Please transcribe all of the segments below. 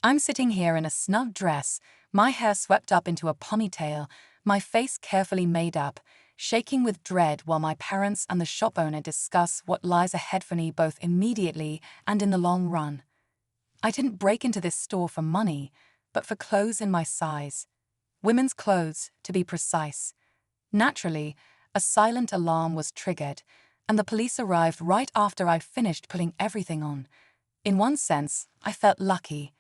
I'm sitting here in a snug dress, my hair swept up into a ponytail, my face carefully made up, shaking with dread while my parents and the shop owner discuss what lies ahead for me both immediately and in the long run. I didn't break into this store for money, but for clothes in my size. Women's clothes, to be precise. Naturally, a silent alarm was triggered, and the police arrived right after I'd finished putting everything on. In one sense, I felt lucky.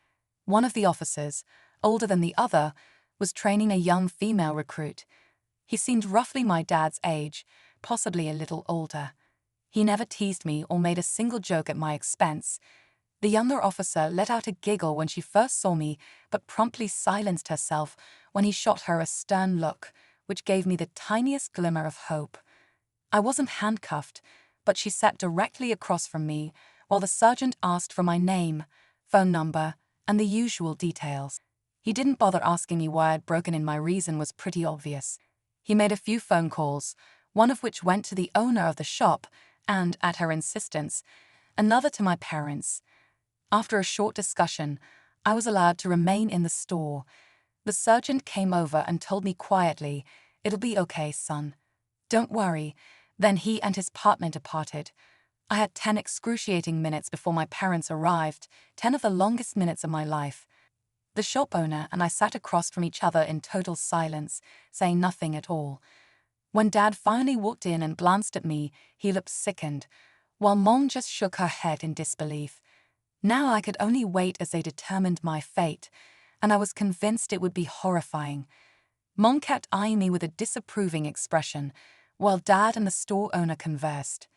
One of the officers, older than the other, was training a young female recruit. He seemed roughly my dad's age, possibly a little older. He never teased me or made a single joke at my expense. The younger officer let out a giggle when she first saw me, but promptly silenced herself when he shot her a stern look, which gave me the tiniest glimmer of hope. I wasn't handcuffed, but she sat directly across from me, while the sergeant asked for my name, phone number, and the usual details. He didn't bother asking me why I'd broken in. My reason was pretty obvious. He made a few phone calls, one of which went to the owner of the shop, and, at her insistence, another to my parents. After a short discussion, I was allowed to remain in the store. The sergeant came over and told me quietly, "It'll be okay, son. Don't worry." Then he and his partner departed. I had 10 excruciating minutes before my parents arrived, 10 of the longest minutes of my life. The shop owner and I sat across from each other in total silence, saying nothing at all. When Dad finally walked in and glanced at me, he looked sickened, while Mom just shook her head in disbelief. Now I could only wait as they determined my fate, and I was convinced it would be horrifying. Mom kept eyeing me with a disapproving expression, while Dad and the store owner conversed.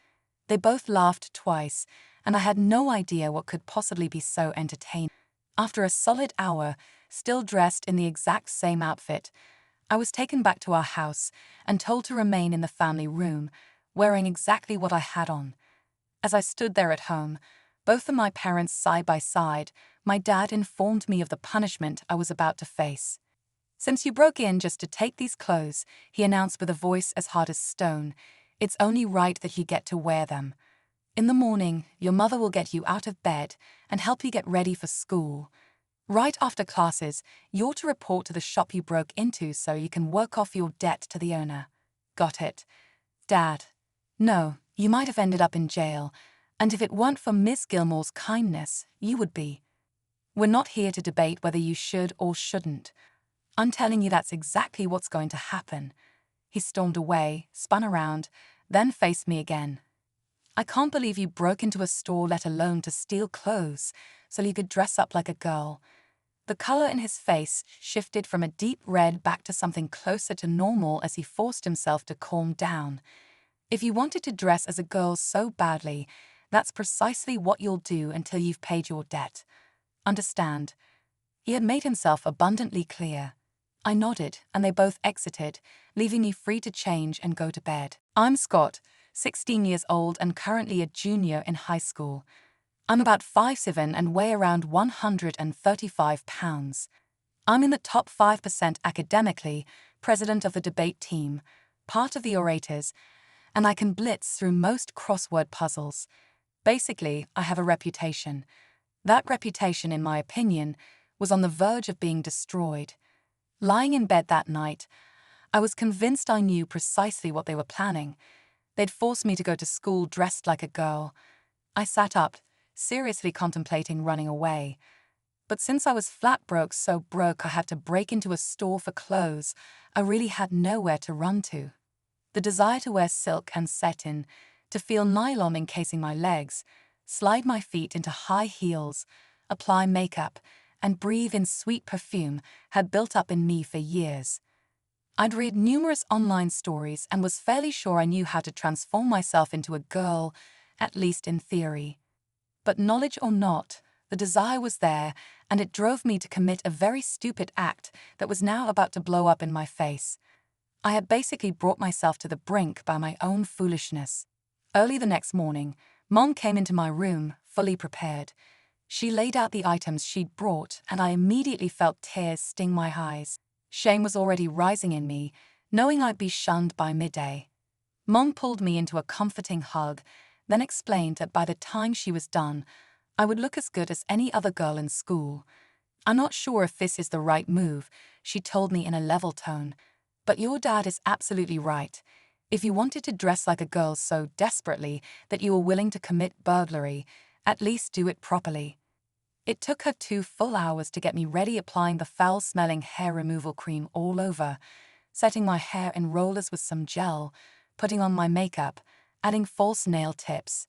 They both laughed twice, and I had no idea what could possibly be so entertaining. After a solid hour, still dressed in the exact same outfit, I was taken back to our house and told to remain in the family room, wearing exactly what I had on. As I stood there at home, both of my parents side by side, my dad informed me of the punishment I was about to face. "Since you broke in just to take these clothes," he announced with a voice as hard as stone, "it's only right that you get to wear them. In the morning, your mother will get you out of bed and help you get ready for school. Right after classes, you're to report to the shop you broke into so you can work off your debt to the owner." Got it. Dad. No, you might have ended up in jail, and if it weren't for Miss Gilmore's kindness, you would be. We're not here to debate whether you should or shouldn't. I'm telling you that's exactly what's going to happen. He stormed away, spun around, then faced me again. "I can't believe you broke into a store, let alone to steal clothes, so you could dress up like a girl." The color in his face shifted from a deep red back to something closer to normal as he forced himself to calm down. "If you wanted to dress as a girl so badly, that's precisely what you'll do until you've paid your debt. Understand?" He had made himself abundantly clear. I nodded, and they both exited, leaving me free to change and go to bed. I'm Scott, 16 years old and currently a junior in high school. I'm about 5'7" and weigh around 135 pounds. I'm in the top 5% academically, president of the debate team, part of the orators, and I can blitz through most crossword puzzles. Basically, I have a reputation. That reputation, in my opinion, was on the verge of being destroyed. Lying in bed that night, I was convinced I knew precisely what they were planning. They'd force me to go to school dressed like a girl. I sat up, seriously contemplating running away. But since I was flat broke, so broke I had to break into a store for clothes, I really had nowhere to run to. The desire to wear silk and satin, to feel nylon encasing my legs, slide my feet into high heels, apply makeup, and breathe in sweet perfume had built up in me for years. I'd read numerous online stories and was fairly sure I knew how to transform myself into a girl, at least in theory. But knowledge or not, the desire was there, and it drove me to commit a very stupid act that was now about to blow up in my face. I had basically brought myself to the brink by my own foolishness. Early the next morning, Mom came into my room, fully prepared. She laid out the items she'd brought, and I immediately felt tears sting my eyes. Shame was already rising in me, knowing I'd be shunned by midday. Mom pulled me into a comforting hug, then explained that by the time she was done, I would look as good as any other girl in school. "I'm not sure if this is the right move," she told me in a level tone. "But your dad is absolutely right. If you wanted to dress like a girl so desperately that you were willing to commit burglary, at least do it properly." It took her 2 full hours to get me ready, applying the foul-smelling hair removal cream all over, setting my hair in rollers with some gel, putting on my makeup, adding false nail tips.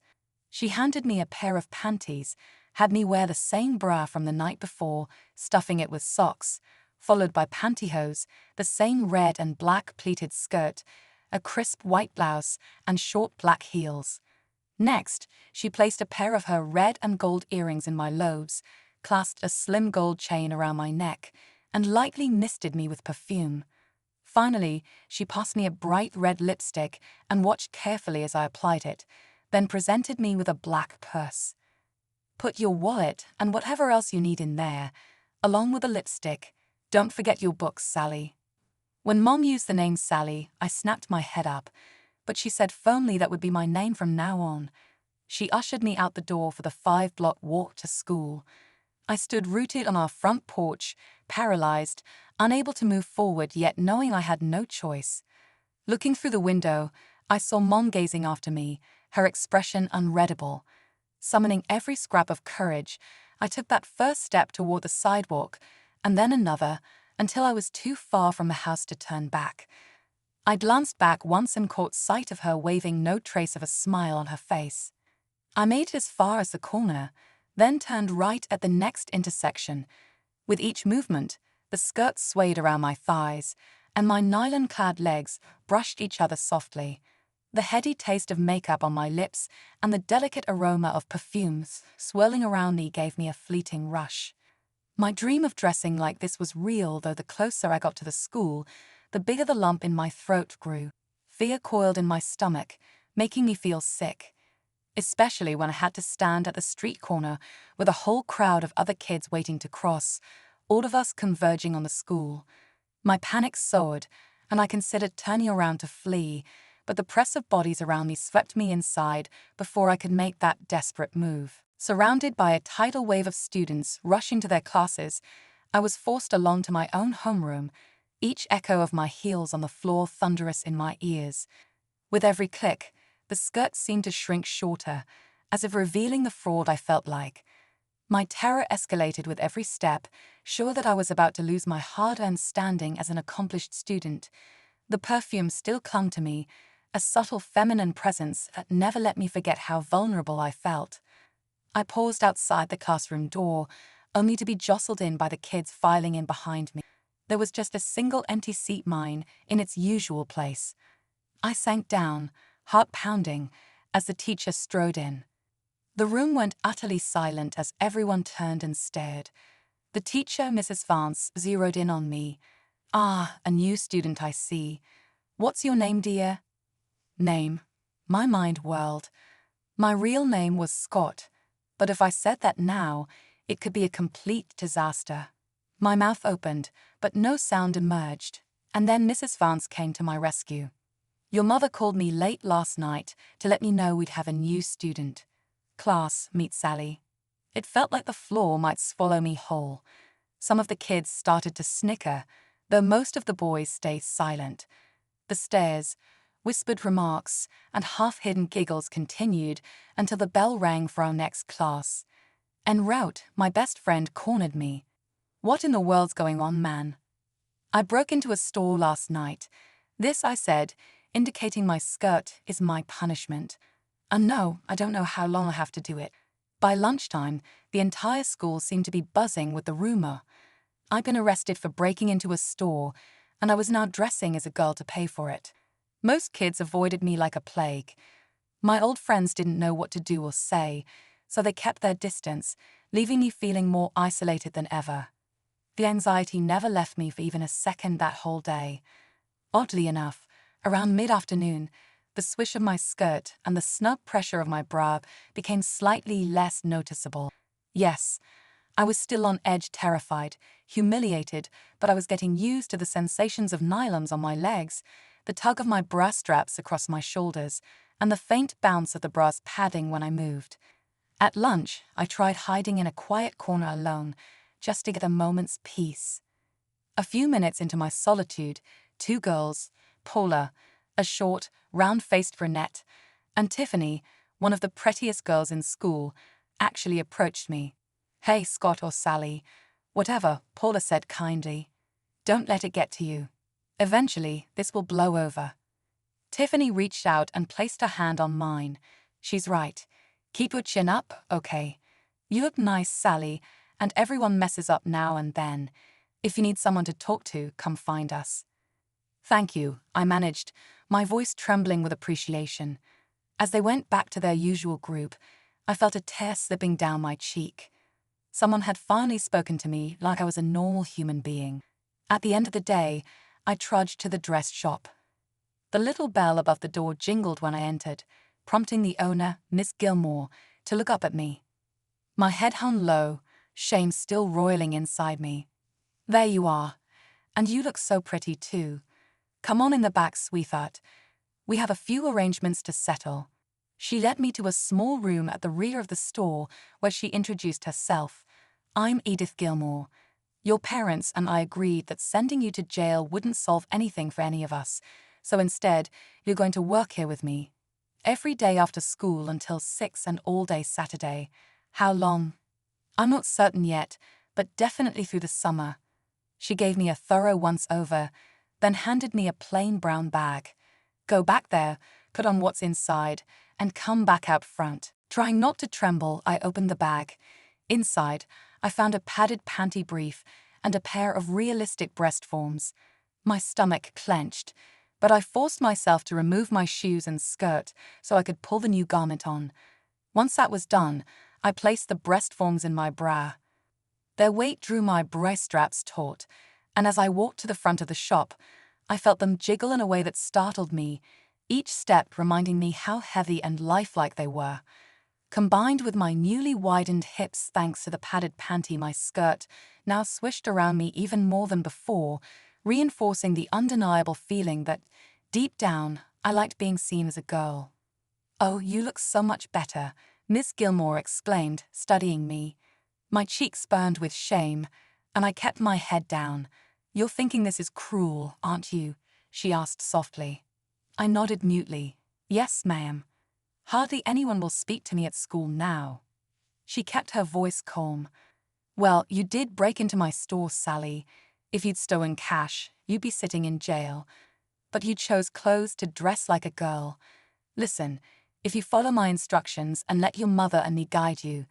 She handed me a pair of panties, had me wear the same bra from the night before, stuffing it with socks, followed by pantyhose, the same red and black pleated skirt, a crisp white blouse, and short black heels. Next, she placed a pair of her red and gold earrings in my lobes, clasped a slim gold chain around my neck, and lightly misted me with perfume. Finally, she passed me a bright red lipstick and watched carefully as I applied it, then presented me with a black purse. "Put your wallet and whatever else you need in there, along with the lipstick. Don't forget your books, Sally." When Mom used the name Sally, I snapped my head up, but she said firmly that would be my name from now on. She ushered me out the door for the 5-block walk to school. I stood rooted on our front porch, paralyzed, unable to move forward, yet knowing I had no choice. Looking through the window, I saw Mom gazing after me, her expression unreadable. Summoning every scrap of courage, I took that first step toward the sidewalk, and then another, until I was too far from the house to turn back. I glanced back once and caught sight of her waving, no trace of a smile on her face. I made it as far as the corner, then turned right at the next intersection. With each movement, the skirt swayed around my thighs, and my nylon-clad legs brushed each other softly. The heady taste of makeup on my lips and the delicate aroma of perfumes swirling around me gave me a fleeting rush. My dream of dressing like this was real, though the closer I got to the school, the bigger the lump in my throat grew. Fear coiled in my stomach, making me feel sick, especially when I had to stand at the street corner with a whole crowd of other kids waiting to cross, all of us converging on the school. My panic soared, and I considered turning around to flee, but the press of bodies around me swept me inside before I could make that desperate move. Surrounded by a tidal wave of students rushing to their classes, I was forced along to my own homeroom, each echo of my heels on the floor thunderous in my ears. With every click, the skirt seemed to shrink shorter, as if revealing the fraud I felt like. My terror escalated with every step, sure that I was about to lose my hard-earned standing as an accomplished student. The perfume still clung to me, a subtle feminine presence that never let me forget how vulnerable I felt. I paused outside the classroom door, only to be jostled in by the kids filing in behind me. There was just a single empty seat, mine, in its usual place. I sank down, heart pounding, as the teacher strode in. The room went utterly silent as everyone turned and stared. The teacher, Mrs. Vance, zeroed in on me. "Ah, a new student, I see. What's your name, dear?" Name. My mind whirled. My real name was Scott, but if I said that now, it could be a complete disaster. My mouth opened, but no sound emerged, and then Mrs. Vance came to my rescue. "Your mother called me late last night to let me know we'd have a new student. Class, meet Sally." It felt like the floor might swallow me whole. Some of the kids started to snicker, though most of the boys stayed silent. The stares, whispered remarks, and half-hidden giggles continued until the bell rang for our next class. En route, my best friend cornered me. "What in the world's going on, man?" "I broke into a store last night. This," I said, indicating my skirt, "is my punishment. And no, I don't know how long I have to do it." By lunchtime, the entire school seemed to be buzzing with the rumor. I'd been arrested for breaking into a store, and I was now dressing as a girl to pay for it. Most kids avoided me like a plague. My old friends didn't know what to do or say, so they kept their distance, leaving me feeling more isolated than ever. The anxiety never left me for even a second that whole day. Oddly enough, around mid-afternoon, the swish of my skirt and the snug pressure of my bra became slightly less noticeable. Yes, I was still on edge, terrified, humiliated, but I was getting used to the sensations of nylons on my legs, the tug of my bra straps across my shoulders, and the faint bounce of the bra's padding when I moved. At lunch, I tried hiding in a quiet corner alone, just to get a moment's peace. A few minutes into my solitude, two girls, Paula, a short, round-faced brunette, and Tiffany, one of the prettiest girls in school, actually approached me. "Hey, Scott or Sally, whatever," Paula said kindly. "Don't let it get to you. Eventually, this will blow over." Tiffany reached out and placed her hand on mine. "She's right. Keep your chin up, okay? You look nice, Sally, and everyone messes up now and then. If you need someone to talk to, come find us." "Thank you," I managed, my voice trembling with appreciation. As they went back to their usual group, I felt a tear slipping down my cheek. Someone had finally spoken to me like I was a normal human being. At the end of the day, I trudged to the dress shop. The little bell above the door jingled when I entered, prompting the owner, Miss Gilmore, to look up at me. My head hung low, shame still roiling inside me. "There you are. And you look so pretty too. Come on in the back, sweetheart. We have a few arrangements to settle." She led me to a small room at the rear of the store where she introduced herself. "I'm Edith Gilmore. Your parents and I agreed that sending you to jail wouldn't solve anything for any of us, so instead, you're going to work here with me. Every day after school until 6 and all day Saturday. How long? I'm not certain yet, but definitely through the summer." She gave me a thorough once-over, then handed me a plain brown bag. "Go back there, put on what's inside, and come back out front." Trying not to tremble, I opened the bag. Inside, I found a padded panty brief and a pair of realistic breast forms. My stomach clenched, but I forced myself to remove my shoes and skirt so I could pull the new garment on. Once that was done, I placed the breast forms in my bra. Their weight drew my bra straps taut, and as I walked to the front of the shop, I felt them jiggle in a way that startled me, each step reminding me how heavy and lifelike they were. Combined with my newly widened hips thanks to the padded panty, my skirt now swished around me even more than before, reinforcing the undeniable feeling that, deep down, I liked being seen as a girl. "Oh, you look so much better," Miss Gilmore exclaimed, studying me. My cheeks burned with shame, and I kept my head down. "You're thinking this is cruel, aren't you?" she asked softly. I nodded mutely. "Yes, ma'am. Hardly anyone will speak to me at school now." She kept her voice calm. "Well, you did break into my store, Sally. If you'd stolen cash, you'd be sitting in jail. But you chose clothes to dress like a girl. Listen, if you follow my instructions and let your mother and me guide you,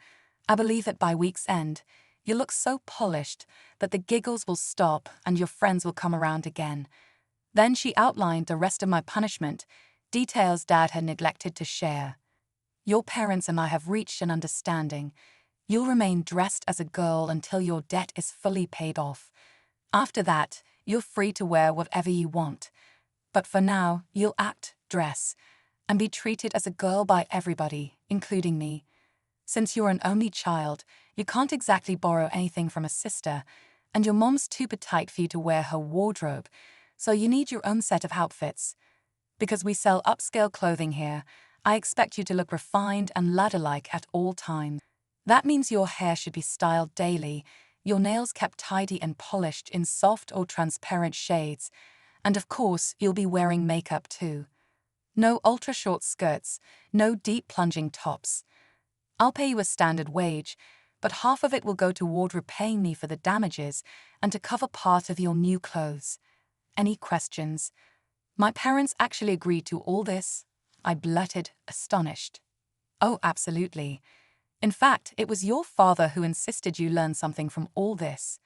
I believe that by week's end, you'll look so polished that the giggles will stop and your friends will come around again." Then she outlined the rest of my punishment, details Dad had neglected to share. "Your parents and I have reached an understanding. You'll remain dressed as a girl until your debt is fully paid off. After that, you're free to wear whatever you want. But for now, you'll act, dress, and be treated as a girl by everybody, including me. Since you're an only child, you can't exactly borrow anything from a sister, and your mom's too petite for you to wear her wardrobe, so you need your own set of outfits. Because we sell upscale clothing here, I expect you to look refined and ladylike at all times. That means your hair should be styled daily, your nails kept tidy and polished in soft or transparent shades, and of course, you'll be wearing makeup too. No ultra-short skirts, no deep plunging tops. I'll pay you a standard wage, but half of it will go toward repaying me for the damages and to cover part of your new clothes. Any questions?" "My parents actually agreed to all this?" I blurted, astonished. "Oh, absolutely. In fact, it was your father who insisted you learn something from all this.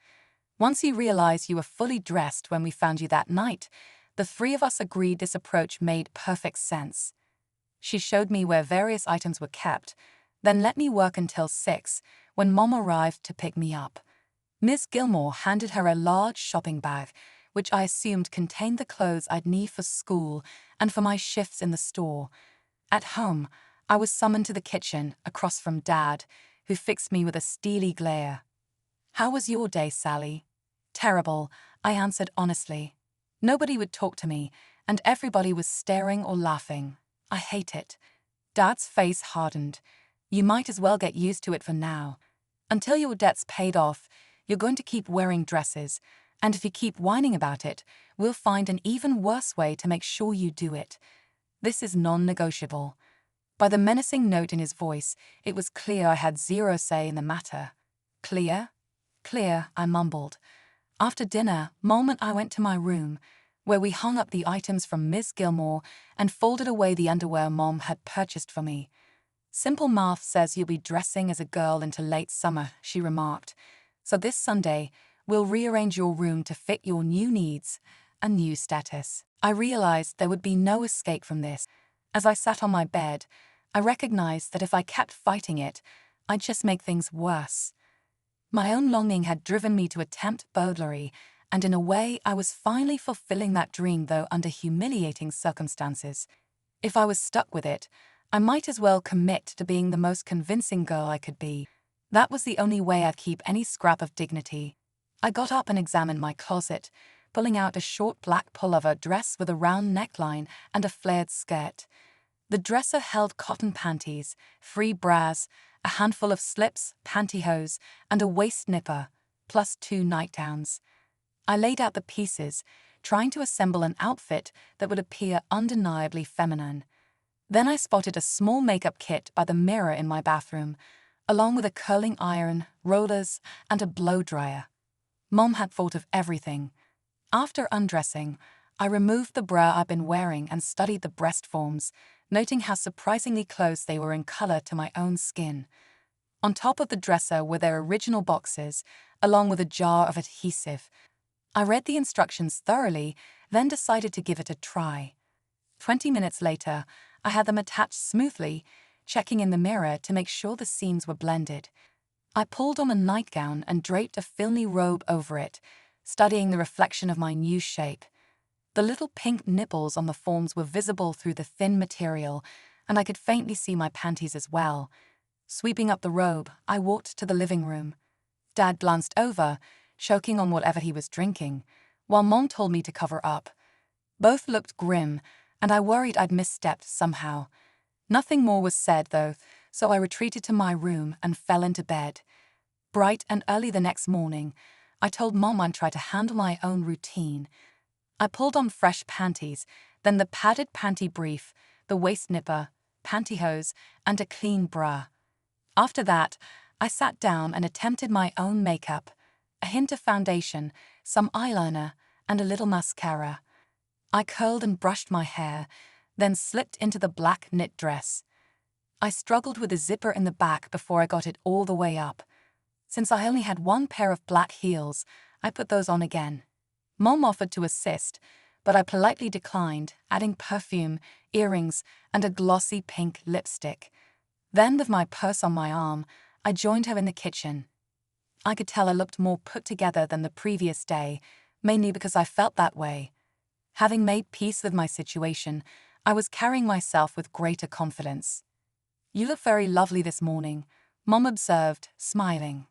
Once he realized you were fully dressed when we found you that night, the three of us agreed this approach made perfect sense." She showed me where various items were kept, then let me work until 6, when Mom arrived to pick me up. Miss Gilmore handed her a large shopping bag, which I assumed contained the clothes I'd need for school and for my shifts in the store. At home, I was summoned to the kitchen, across from Dad, who fixed me with a steely glare. "How was your day, Sally?" "Terrible," I answered honestly. Nobody would talk to me, and everybody was staring or laughing. I hate it. Dad's face hardened. "You might as well get used to it for now. Until your debt's paid off, You're going to keep wearing dresses, and if you keep whining about it, we'll find an even worse way to make sure you do it. This is non-negotiable." By the menacing note in his voice, it was clear I had zero say in the matter. "Clear? Clear," I mumbled. After dinner, Mom and I went to my room, where we hung up the items from Ms. Gilmore and folded away the underwear Mom had purchased for me. "Simple math says you'll be dressing as a girl into late summer," she remarked. "So this Sunday, we'll rearrange your room to fit your new needs and new status." I realized there would be no escape from this. As I sat on my bed, I recognized that if I kept fighting it, I'd just make things worse. My own longing had driven me to attempt burglary, and in a way I was finally fulfilling that dream, though under humiliating circumstances. If I was stuck with it, I might as well commit to being the most convincing girl I could be. That was the only way I'd keep any scrap of dignity. I got up and examined my closet, pulling out a short black pullover dress with a round neckline and a flared skirt. The dresser held cotton panties, 3 bras, a handful of slips, pantyhose, and a waist nipper, plus 2 nightgowns. I laid out the pieces, trying to assemble an outfit that would appear undeniably feminine. Then I spotted a small makeup kit by the mirror in my bathroom, along with a curling iron, rollers, and a blow dryer. Mom had thought of everything. After undressing, I removed the bra I'd been wearing and studied the breast forms, noting how surprisingly close they were in color to my own skin. On top of the dresser were their original boxes, along with a jar of adhesive. I read the instructions thoroughly, then decided to give it a try. 20 minutes later, I had them attached smoothly, checking in the mirror to make sure the seams were blended. I pulled on a nightgown and draped a filmy robe over it, studying the reflection of my new shape. The little pink nipples on the forms were visible through the thin material, and I could faintly see my panties as well. Sweeping up the robe, I walked to the living room. Dad glanced over, choking on whatever he was drinking, while Mom told me to cover up. Both looked grim, and I worried I'd misstepped somehow. Nothing more was said, though, so I retreated to my room and fell into bed. Bright and early the next morning, I told Mom I'd try to handle my own routine. I pulled on fresh panties, then the padded panty brief, the waist nipper, pantyhose, and a clean bra. After that, I sat down and attempted my own makeup, a hint of foundation, some eyeliner, and a little mascara. I curled and brushed my hair, then slipped into the black knit dress. I struggled with the zipper in the back before I got it all the way up. Since I only had 1 pair of black heels, I put those on again. Mom offered to assist, but I politely declined, adding perfume, earrings, and a glossy pink lipstick. Then, with my purse on my arm, I joined her in the kitchen. I could tell I looked more put together than the previous day, mainly because I felt that way. Having made peace with my situation, I was carrying myself with greater confidence. "You look very lovely this morning," Mom observed, smiling.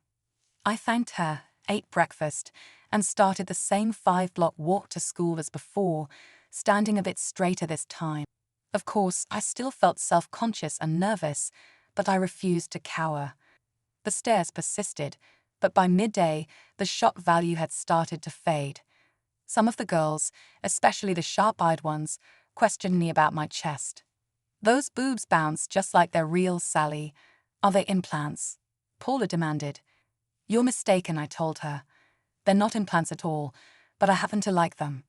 I thanked her, ate breakfast, and started the same 5-block walk to school as before, standing a bit straighter this time. Of course, I still felt self-conscious and nervous, but I refused to cower. The stares persisted, but by midday, the shock value had started to fade. Some of the girls, especially the sharp-eyed ones, questioned me about my chest. "Those boobs bounce just like they're real, Sally. Are they implants?" Paula demanded. "You're mistaken," I told her. "They're not implants at all, but I happen to like them."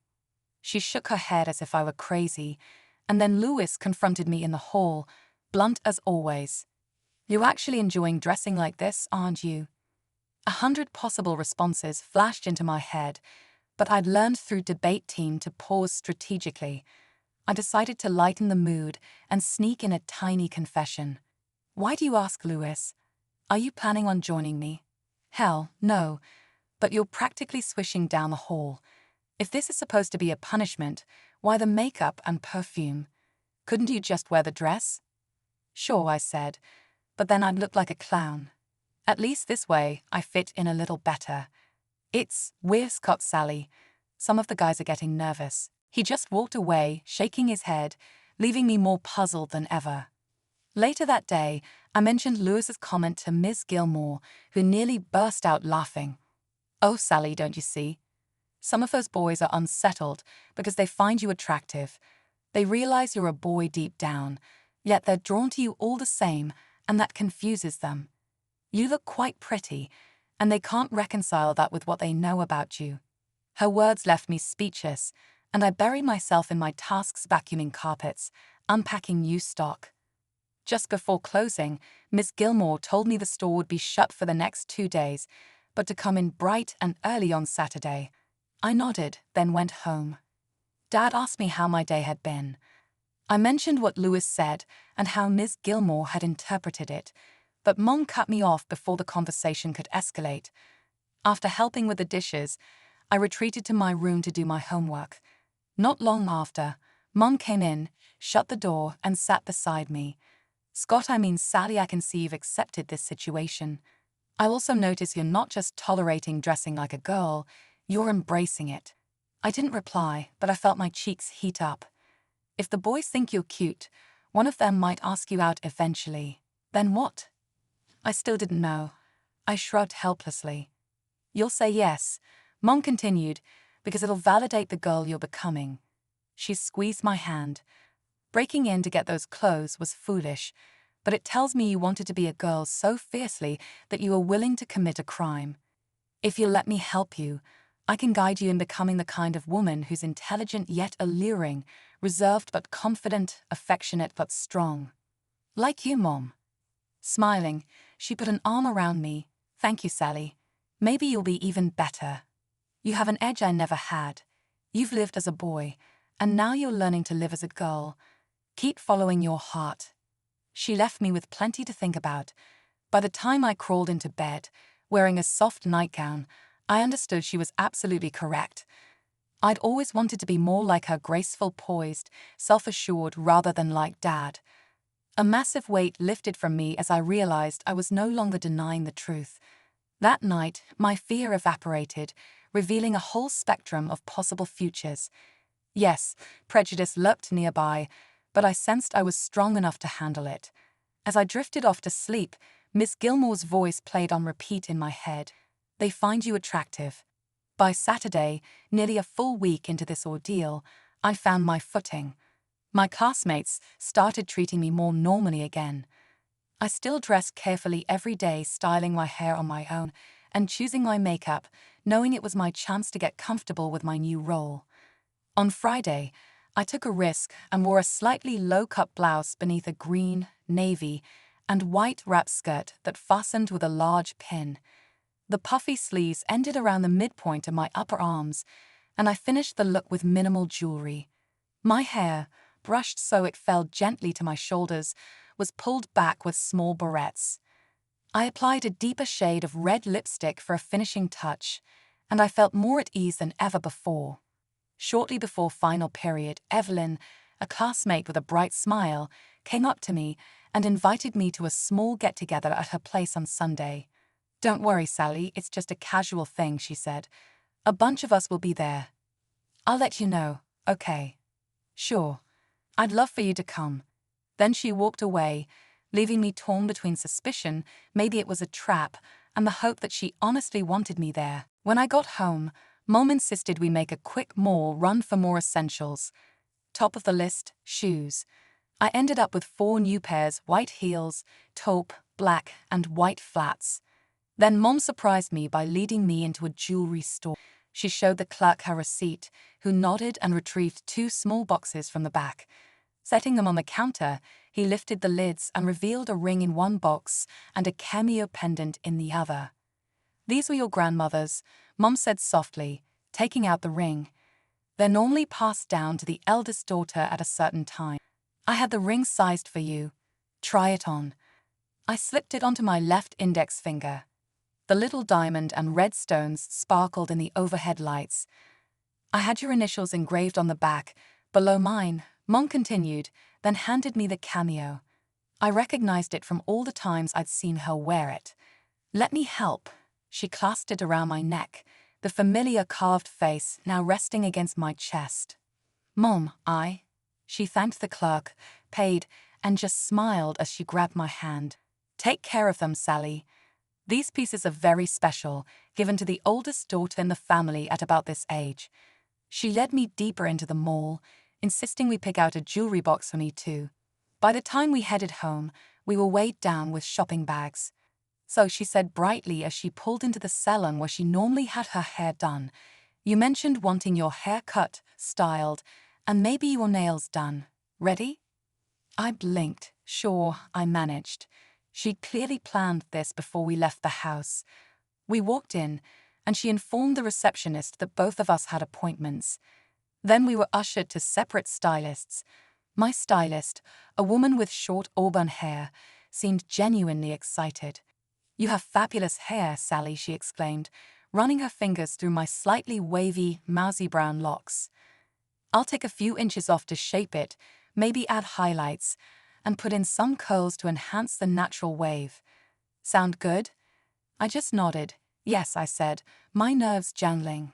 She shook her head as if I were crazy, and then Lewis confronted me in the hall, blunt as always. "You're actually enjoying dressing like this, aren't you?" 100 possible responses flashed into my head, but I'd learned through debate team to pause strategically. I decided to lighten the mood and sneak in a tiny confession. "Why do you ask, Lewis? Are you planning on joining me?" "Hell, no. But you're practically swishing down the hall. If this is supposed to be a punishment, why the makeup and perfume? Couldn't you just wear the dress?" "Sure," I said, "but then I'd look like a clown. At least this way, I fit in a little better." We're Scott, Sally. Some of the guys are getting nervous." He just walked away, shaking his head, leaving me more puzzled than ever. Later that day, I mentioned Lewis's comment to Ms. Gilmore, who nearly burst out laughing. Oh, Sally, don't you see? Some of those boys are unsettled because they find you attractive. They realize you're a boy deep down, yet they're drawn to you all the same, and that confuses them. You look quite pretty, and they can't reconcile that with what they know about you. Her words left me speechless, and I buried myself in my tasks vacuuming carpets, unpacking new stock. Just before closing, Miss Gilmore told me the store would be shut for the next 2 days, but to come in bright and early on Saturday. I nodded, then went home. Dad asked me how my day had been. I mentioned what Lewis said and how Miss Gilmore had interpreted it, but Mom cut me off before the conversation could escalate. After helping with the dishes, I retreated to my room to do my homework. Not long after, Mom came in, shut the door, and sat beside me. Scott, I mean Sally, I can see you've accepted this situation. I also notice you're not just tolerating dressing like a girl, you're embracing it. I didn't reply, but I felt my cheeks heat up. If the boys think you're cute, one of them might ask you out eventually. Then what? I still didn't know. I shrugged helplessly. You'll say yes, Mom continued, because it'll validate the girl you're becoming. She squeezed my hand. Breaking in to get those clothes was foolish, but it tells me you wanted to be a girl so fiercely that you were willing to commit a crime. If you'll let me help you, I can guide you in becoming the kind of woman who's intelligent yet alluring, reserved but confident, affectionate but strong. Like you, Mom. Smiling, she put an arm around me. Thank you, Sally. Maybe you'll be even better. You have an edge I never had. You've lived as a boy, and now you're learning to live as a girl. Keep following your heart. She left me with plenty to think about. By the time I crawled into bed, wearing a soft nightgown, I understood she was absolutely correct. I'd always wanted to be more like her, graceful, poised, self-assured rather than like Dad. A massive weight lifted from me as I realized I was no longer denying the truth. That night, my fear evaporated, revealing a whole spectrum of possible futures. Yes, prejudice lurked nearby, but I sensed I was strong enough to handle it. As I drifted off to sleep, Miss Gilmore's voice played on repeat in my head. They find you attractive. By Saturday, nearly a full week into this ordeal, I found my footing. My classmates started treating me more normally again. I still dressed carefully every day, styling my hair on my own and choosing my makeup, knowing it was my chance to get comfortable with my new role. On Friday, I took a risk and wore a slightly low-cut blouse beneath a green, navy, and white wrap skirt that fastened with a large pin. The puffy sleeves ended around the midpoint of my upper arms, and I finished the look with minimal jewelry. My hair, brushed so it fell gently to my shoulders, was pulled back with small barrettes. I applied a deeper shade of red lipstick for a finishing touch, and I felt more at ease than ever before. Shortly before final period, Evelyn, a classmate with a bright smile, came up to me and invited me to a small get-together at her place on Sunday. "Don't worry, Sally, it's just a casual thing," she said. "A bunch of us will be there. I'll let you know, okay?" "Sure. I'd love for you to come." Then she walked away, leaving me torn between suspicion, maybe it was a trap, and the hope that she honestly wanted me there. When I got home, Mom insisted we make a quick mall run for more essentials. Top of the list, shoes. I ended up with 4 new pairs, white heels, taupe, black, and white flats. Then Mom surprised me by leading me into a jewelry store. She showed the clerk her receipt, who nodded and retrieved 2 small boxes from the back. Setting them on the counter, he lifted the lids and revealed a ring in one box and a cameo pendant in the other. "These were your grandmother's," Mom said softly, taking out the ring. "They're normally passed down to the eldest daughter at a certain time. I had the ring sized for you. Try it on." I slipped it onto my left index finger. The little diamond and red stones sparkled in the overhead lights. "I had your initials engraved on the back, below mine," Mom continued, then handed me the cameo. I recognized it from all the times I'd seen her wear it. "Let me help." She clasped it around my neck, the familiar carved face now resting against my chest. "Mom, She thanked the clerk, paid, and just smiled as she grabbed my hand. "Take care of them, Sally." These pieces are very special, given to the oldest daughter in the family at about this age. She led me deeper into the mall, insisting we pick out a jewelry box for me too. By the time we headed home, we were weighed down with shopping bags. So she said brightly as she pulled into the salon where she normally had her hair done, "You mentioned wanting your hair cut, styled, and maybe your nails done. Ready?" I blinked. Sure, I managed. She'd clearly planned this before we left the house. We walked in, and she informed the receptionist that both of us had appointments. Then we were ushered to separate stylists. My stylist, a woman with short auburn hair, seemed genuinely excited. "You have fabulous hair, Sally," she exclaimed, running her fingers through my slightly wavy, mousy brown locks. "I'll take a few inches off to shape it, maybe add highlights, and put in some curls to enhance the natural wave. Sound good?" I just nodded. "Yes," I said, my nerves jangling.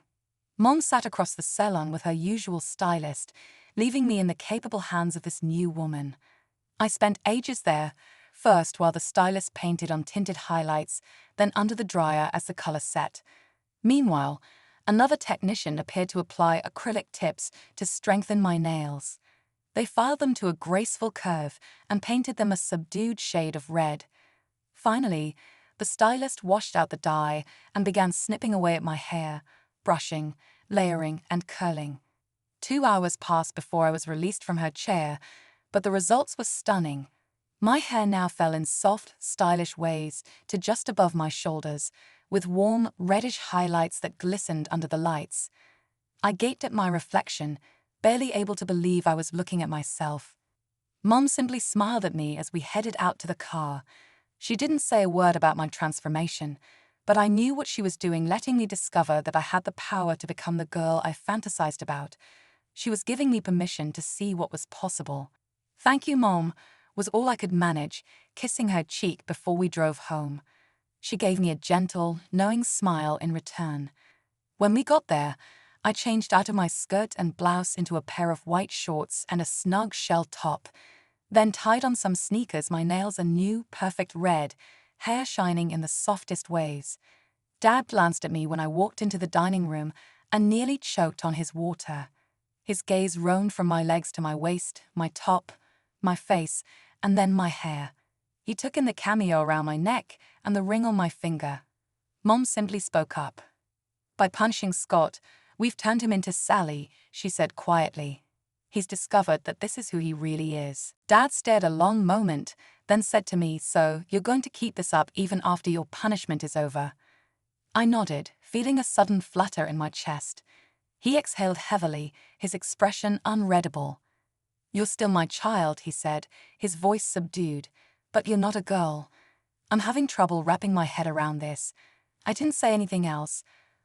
Mom sat across the salon with her usual stylist, leaving me in the capable hands of this new woman. I spent ages there, first while the stylist painted on tinted highlights, then under the dryer as the color set. Meanwhile, another technician appeared to apply acrylic tips to strengthen my nails. They filed them to a graceful curve and painted them a subdued shade of red. Finally, the stylist washed out the dye and began snipping away at my hair, brushing, layering, and curling. 2 hours passed before I was released from her chair, but the results were stunning. My hair now fell in soft, stylish waves to just above my shoulders, with warm, reddish highlights that glistened under the lights. I gaped at my reflection, barely able to believe I was looking at myself. Mom simply smiled at me as we headed out to the car. She didn't say a word about my transformation, but I knew what she was doing, letting me discover that I had the power to become the girl I fantasized about. She was giving me permission to see what was possible. "Thank you, Mom," was all I could manage, kissing her cheek before we drove home. She gave me a gentle, knowing smile in return. When we got there, I changed out of my skirt and blouse into a pair of white shorts and a snug shell top, then tied on some sneakers, my nails a new, perfect red, hair shining in the softest waves. Dad glanced at me when I walked into the dining room and nearly choked on his water. His gaze roamed from my legs to my waist, my top, my face, and then my hair. He took in the cameo around my neck and the ring on my finger. Mom simply spoke up. "By punishing Scott, we've turned him into Sally," she said quietly. "He's discovered that this is who he really is." Dad stared a long moment, then said to me, "So, you're going to keep this up even after your punishment is over?" I nodded, feeling a sudden flutter in my chest. He exhaled heavily, his expression unreadable. "You're still my child," he said, his voice subdued, "but you're not a girl. I'm having trouble wrapping my head around this." I didn't say anything else,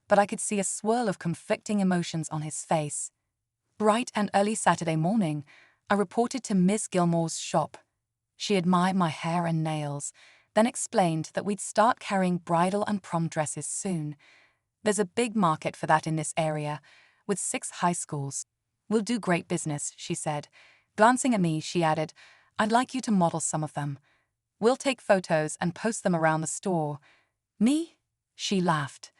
but I could see a swirl of conflicting emotions on his face. Bright and early Saturday morning, I reported to Miss Gilmore's shop. She admired my hair and nails, then explained that we'd start carrying bridal and prom dresses soon. "There's a big market for that in this area, with 6 high schools. We'll do great business," she said. Glancing at me, she added, "I'd like you to model some of them. We'll take photos and post them around the store." "Me?" She laughed.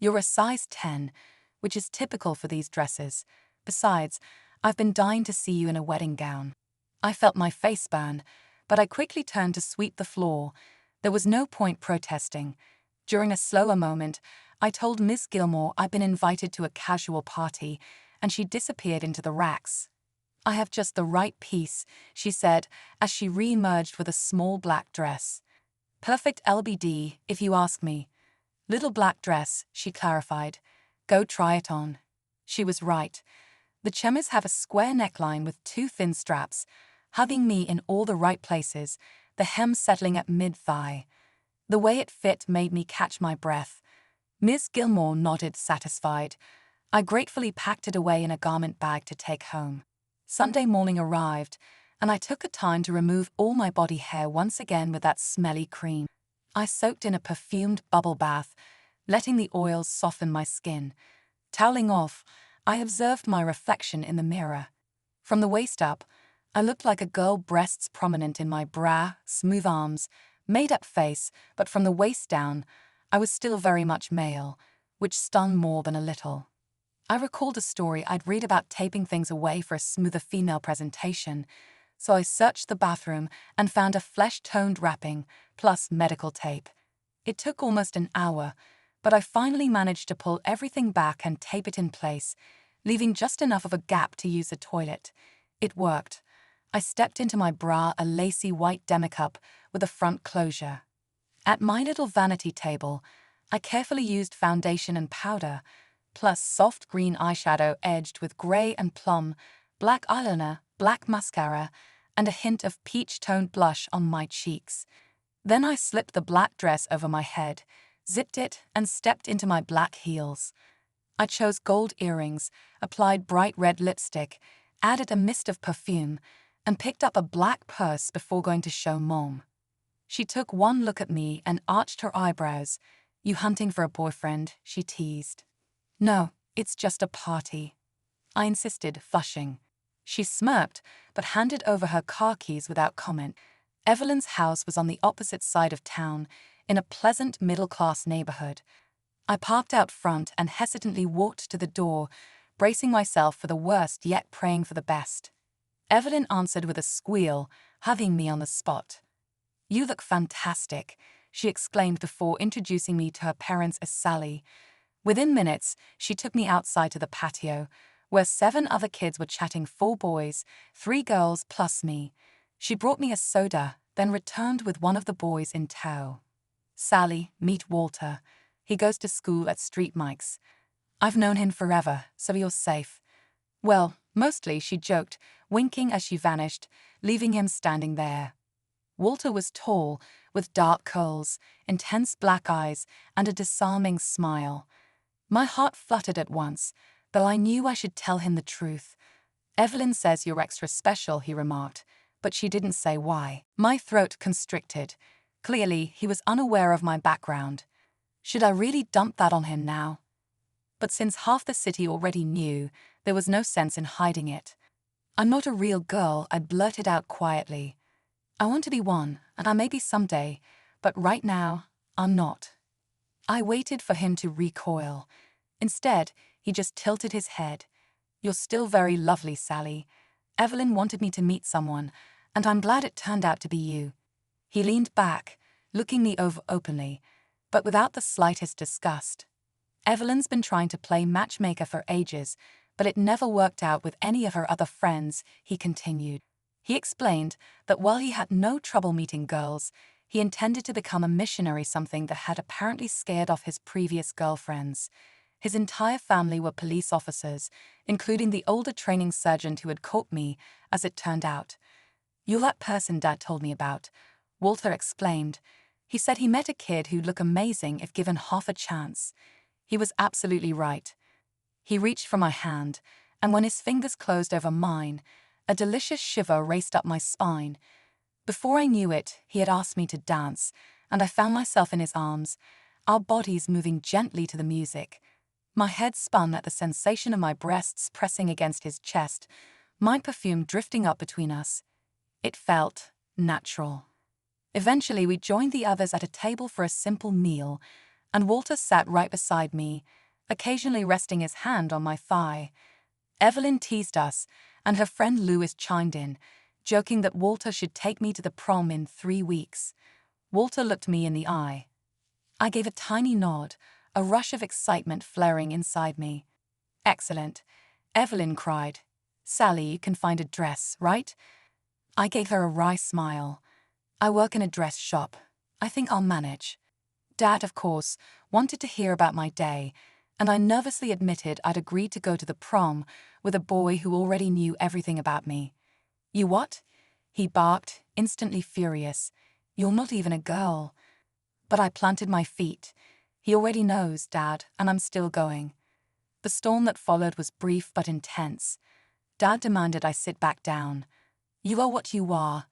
"You're a size 10, which is typical for these dresses. Besides, I've been dying to see you in a wedding gown." I felt my face burn, but I quickly turned to sweep the floor. There was no point protesting. During a slower moment, I told Miss Gilmore I'd been invited to a casual party, and she disappeared into the racks. "I have just the right piece," she said, as she re-emerged with a small black dress. "Perfect LBD, if you ask me." "Little black dress," she clarified. "Go try it on." She was right. The chemise have a square neckline with 2 thin straps, hugging me in all the right places, the hem settling at mid-thigh. The way it fit made me catch my breath. Miss Gilmore nodded, satisfied. I gratefully packed it away in a garment bag to take home. Sunday morning arrived, and I took the time to remove all my body hair once again with that smelly cream. I soaked in a perfumed bubble bath, letting the oils soften my skin. Toweling off, I observed my reflection in the mirror. From the waist up, I looked like a girl, breasts prominent in my bra, smooth arms, made-up face, but from the waist down, I was still very much male, which stung more than a little. I recalled a story I'd read about taping things away for a smoother female presentation, so I searched the bathroom and found a flesh-toned wrapping, plus medical tape. It took almost an hour, but I finally managed to pull everything back and tape it in place, leaving just enough of a gap to use the toilet. It worked. I stepped into my bra, a lacy white demi-cup with a front closure. At my little vanity table, I carefully used foundation and powder, plus soft green eyeshadow edged with grey and plum, black eyeliner, black mascara, and a hint of peach-toned blush on my cheeks. Then I slipped the black dress over my head, zipped it, and stepped into my black heels. I chose gold earrings, applied bright red lipstick, added a mist of perfume, and picked up a black purse before going to show Mom. She took one look at me and arched her eyebrows. "You hunting for a boyfriend?" she teased. "No, it's just a party," I insisted, flushing. She smirked, but handed over her car keys without comment. Evelyn's house was on the opposite side of town, in a pleasant middle-class neighborhood. I parked out front and hesitantly walked to the door, bracing myself for the worst yet praying for the best. Evelyn answered with a squeal, hugging me on the spot. "You look fantastic," she exclaimed before introducing me to her parents as Sally. Within minutes, she took me outside to the patio, where 7 other kids were chatting, 4 boys, 3 girls plus me. She brought me a soda, then returned with one of the boys in tow. "Sally, meet Walter. He goes to school at Street Mike's. I've known him forever, so you're safe." "Well, mostly," she joked, winking as she vanished, leaving him standing there. Walter was tall, with dark curls, intense black eyes, and a disarming smile. My heart fluttered at once, though I knew I should tell him the truth. "Evelyn says you're extra special," he remarked, but she didn't say why. My throat constricted. Clearly, he was unaware of my background. Should I really dump that on him now? But since half the city already knew, there was no sense in hiding it. "I'm not a real girl," I blurted out quietly. "I want to be one, and I may be someday, but right now, I'm not." I waited for him to recoil. Instead, he just tilted his head. "You're still very lovely, Sally. Evelyn wanted me to meet someone, and I'm glad it turned out to be you." He leaned back, looking me over openly, but without the slightest disgust. "Evelyn's been trying to play matchmaker for ages, but it never worked out with any of her other friends," he continued. He explained that while he had no trouble meeting girls, he intended to become a missionary, something that had apparently scared off his previous girlfriends. His entire family were police officers, including the older training sergeant who had caught me, as it turned out. "You're that person Dad told me about," Walter exclaimed. He said he met a kid who'd look amazing if given half a chance. He was absolutely right. He reached for my hand, and when his fingers closed over mine, a delicious shiver raced up my spine. Before I knew it, he had asked me to dance, and I found myself in his arms, our bodies moving gently to the music. My head spun at the sensation of my breasts pressing against his chest, my perfume drifting up between us. It felt natural. Eventually, we joined the others at a table for a simple meal, and Walter sat right beside me, occasionally resting his hand on my thigh. Evelyn teased us, and her friend Louis chimed in, joking that Walter should take me to the prom in 3 weeks. Walter looked me in the eye. I gave a tiny nod, a rush of excitement flaring inside me. "Excellent," Evelyn cried. "Sally, you can find a dress, right?" I gave her a wry smile. "I work in a dress shop. I think I'll manage." Dad, of course, wanted to hear about my day, and I nervously admitted I'd agreed to go to the prom with a boy who already knew everything about me. "You what?" he barked, instantly furious. "You're not even a girl." But I planted my feet. "He already knows, Dad, and I'm still going." The storm that followed was brief but intense. Dad demanded I sit back down. "You are what you are,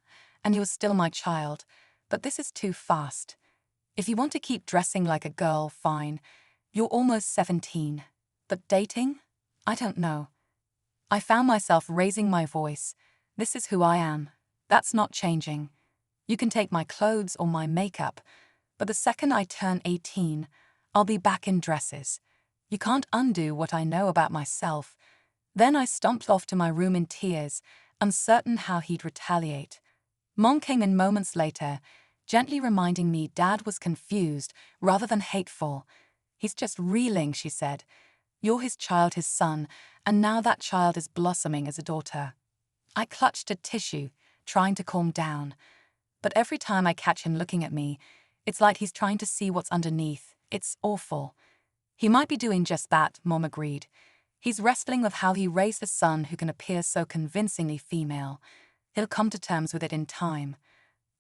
and you're still my child, but this is too fast. If you want to keep dressing like a girl, fine. You're almost 17. But dating? I don't know." I found myself raising my voice. "This is who I am. That's not changing." You can take my clothes or my makeup, but the second I turn 18, I'll be back in dresses. You can't undo what I know about myself." Then I stomped off to my room in tears, uncertain how he'd retaliate. Mom came in moments later, gently reminding me Dad was confused rather than hateful. "He's just reeling," she said. "You're his child, his son, and now that child is blossoming as a daughter." I clutched at tissue, trying to calm down. But every time I catch him looking at me, it's like he's trying to see what's underneath. It's awful. "He might be doing just that," Mom agreed. "He's wrestling with how he raised a son who can appear so convincingly female. He'll come to terms with it in time.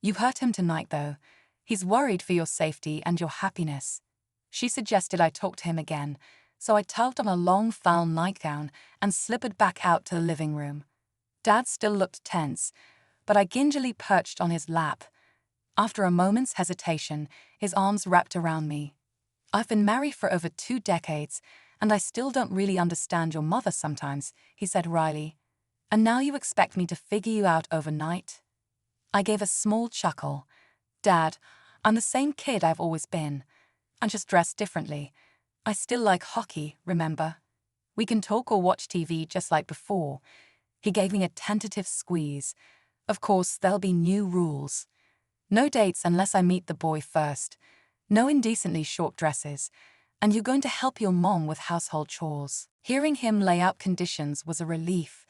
You hurt him tonight, though. He's worried for your safety and your happiness." She suggested I talk to him again, so I tugged on a long, foul nightgown and slippered back out to the living room. Dad still looked tense, but I gingerly perched on his lap. After a moment's hesitation, his arms wrapped around me. "I've been married for over 2 decades, and I still don't really understand your mother sometimes," he said wryly. "And now you expect me to figure you out overnight?" I gave a small chuckle. "Dad, I'm the same kid I've always been. I'm just dressed differently. I still like hockey, remember? We can talk or watch TV just like before." He gave me a tentative squeeze. "Of course, there'll be new rules. No dates unless I meet the boy first. No indecently short dresses. And you're going to help your mom with household chores." Hearing him lay out conditions was a relief.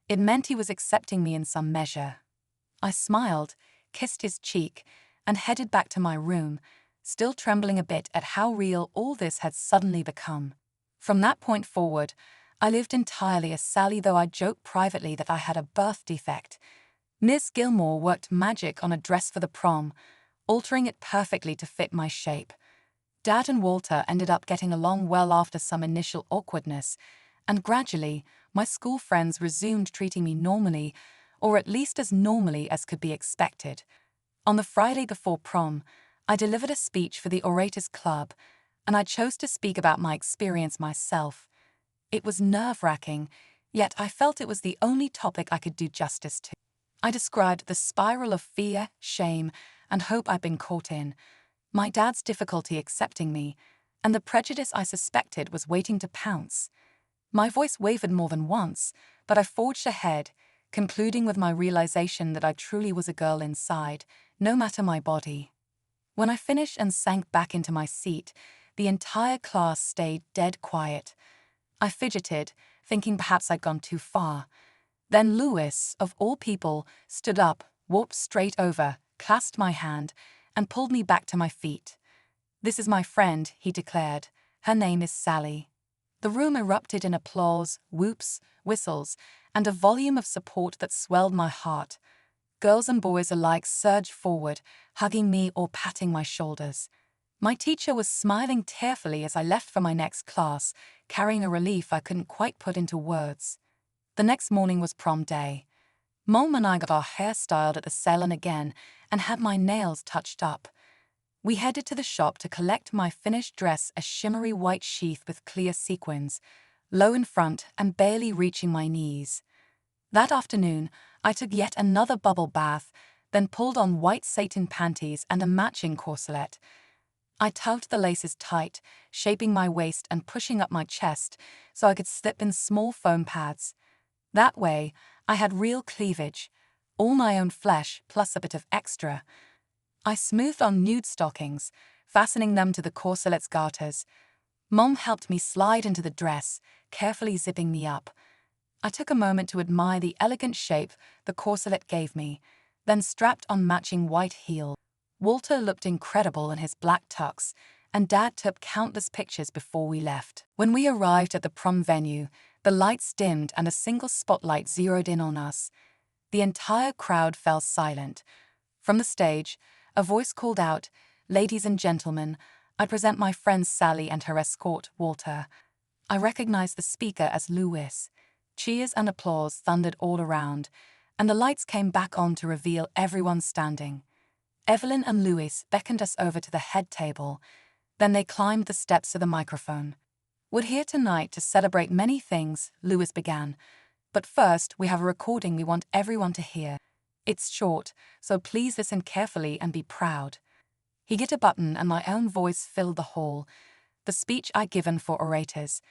It meant he was accepting me in some measure. I smiled, kissed his cheek, and headed back to my room, still trembling a bit at how real all this had suddenly become. From that point forward, I lived entirely as Sally, though I joked privately that I had a birth defect. Miss Gilmore worked magic on a dress for the prom, altering it perfectly to fit my shape. Dad and Walter ended up getting along well after some initial awkwardness, and gradually, my school friends resumed treating me normally, or at least as normally as could be expected. On the Friday before prom, I delivered a speech for the Orators Club, and I chose to speak about my experience myself. It was nerve-wracking, yet I felt it was the only topic I could do justice to. I described the spiral of fear, shame, and hope I'd been caught in, my dad's difficulty accepting me, and the prejudice I suspected was waiting to pounce. My voice wavered more than once, but I forged ahead, concluding with my realization that I truly was a girl inside, no matter my body. When I finished and sank back into my seat, the entire class stayed dead quiet. I fidgeted, thinking perhaps I'd gone too far. Then Lewis, of all people, stood up, walked straight over, clasped my hand, and pulled me back to my feet. "This is my friend," he declared. "Her name is Sally." The room erupted in applause, whoops, whistles, and a volume of support that swelled my heart. Girls and boys alike surged forward, hugging me or patting my shoulders. My teacher was smiling tearfully as I left for my next class, carrying a relief I couldn't quite put into words. The next morning was prom day. Mom and I got our hair styled at the salon again and had my nails touched up. We headed to the shop to collect my finished dress, a shimmery white sheath with clear sequins, low in front and barely reaching my knees. That afternoon, I took yet another bubble bath, then pulled on white satin panties and a matching corselet. I tugged the laces tight, shaping my waist and pushing up my chest so I could slip in small foam pads. That way, I had real cleavage, all my own flesh plus a bit of extra. I smoothed on nude stockings, fastening them to the corselet's garters. Mom helped me slide into the dress, carefully zipping me up. I took a moment to admire the elegant shape the corselet gave me, then strapped on matching white heels. Walter looked incredible in his black tux, and Dad took countless pictures before we left. When we arrived at the prom venue, the lights dimmed and a single spotlight zeroed in on us. The entire crowd fell silent. From the stage, a voice called out, "Ladies and gentlemen, I present my friend Sally and her escort, Walter." I recognized the speaker as Lewis. Cheers and applause thundered all around, and the lights came back on to reveal everyone standing. Evelyn and Lewis beckoned us over to the head table. Then they climbed the steps to the microphone. "We're here tonight to celebrate many things," Lewis began. "But first, we have a recording we want everyone to hear. It's short, so please listen carefully and be proud. He hit a button and my own voice filled the hall, the speech I'd given for orators.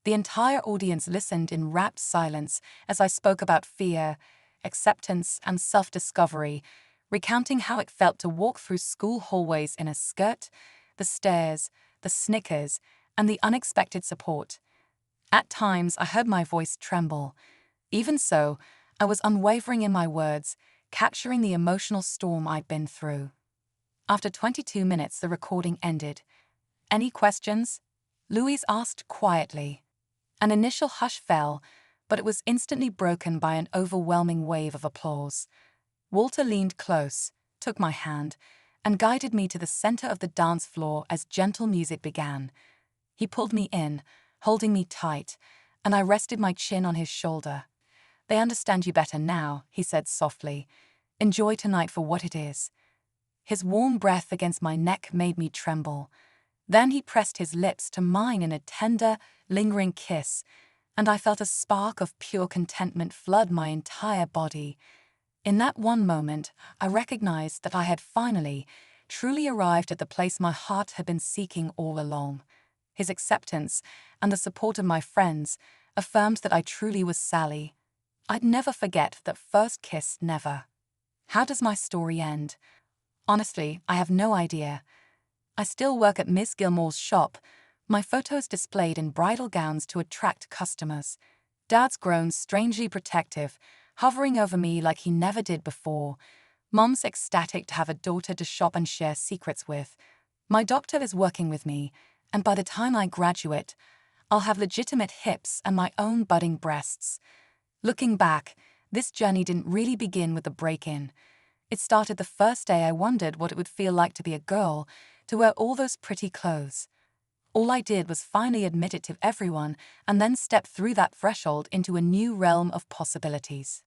The entire audience listened in rapt silence as I spoke about fear, acceptance, and self-discovery, recounting how it felt to walk through school hallways in a skirt, the stairs, the snickers, and the unexpected support. At times, I heard my voice tremble. Even so, I was unwavering in my words, capturing the emotional storm I'd been through. After 22 minutes, the recording ended. "Any questions?" Louise asked quietly. An initial hush fell, but it was instantly broken by an overwhelming wave of applause. Walter leaned close, took my hand, and guided me to the center of the dance floor as gentle music began. He pulled me in, holding me tight, and I rested my chin on his shoulder. "They understand you better now," he said softly. "Enjoy tonight for what it is." His warm breath against my neck made me tremble. Then he pressed his lips to mine in a tender, lingering kiss, and I felt a spark of pure contentment flood my entire body. In that one moment, I recognized that I had finally, truly arrived at the place my heart had been seeking all along. His acceptance and the support of my friends affirmed that I truly was Sally. I'd never forget that first kiss, never. How does my story end? Honestly, I have no idea. I still work at Miss Gilmore's shop, my photos displayed in bridal gowns to attract customers. Dad's grown strangely protective, hovering over me like he never did before. Mom's ecstatic to have a daughter to shop and share secrets with. My doctor is working with me, and by the time I graduate, I'll have legitimate hips and my own budding breasts. Looking back, this journey didn't really begin with the break-in. It started the first day I wondered what it would feel like to be a girl, to wear all those pretty clothes. All I did was finally admit it to everyone and then step through that threshold into a new realm of possibilities.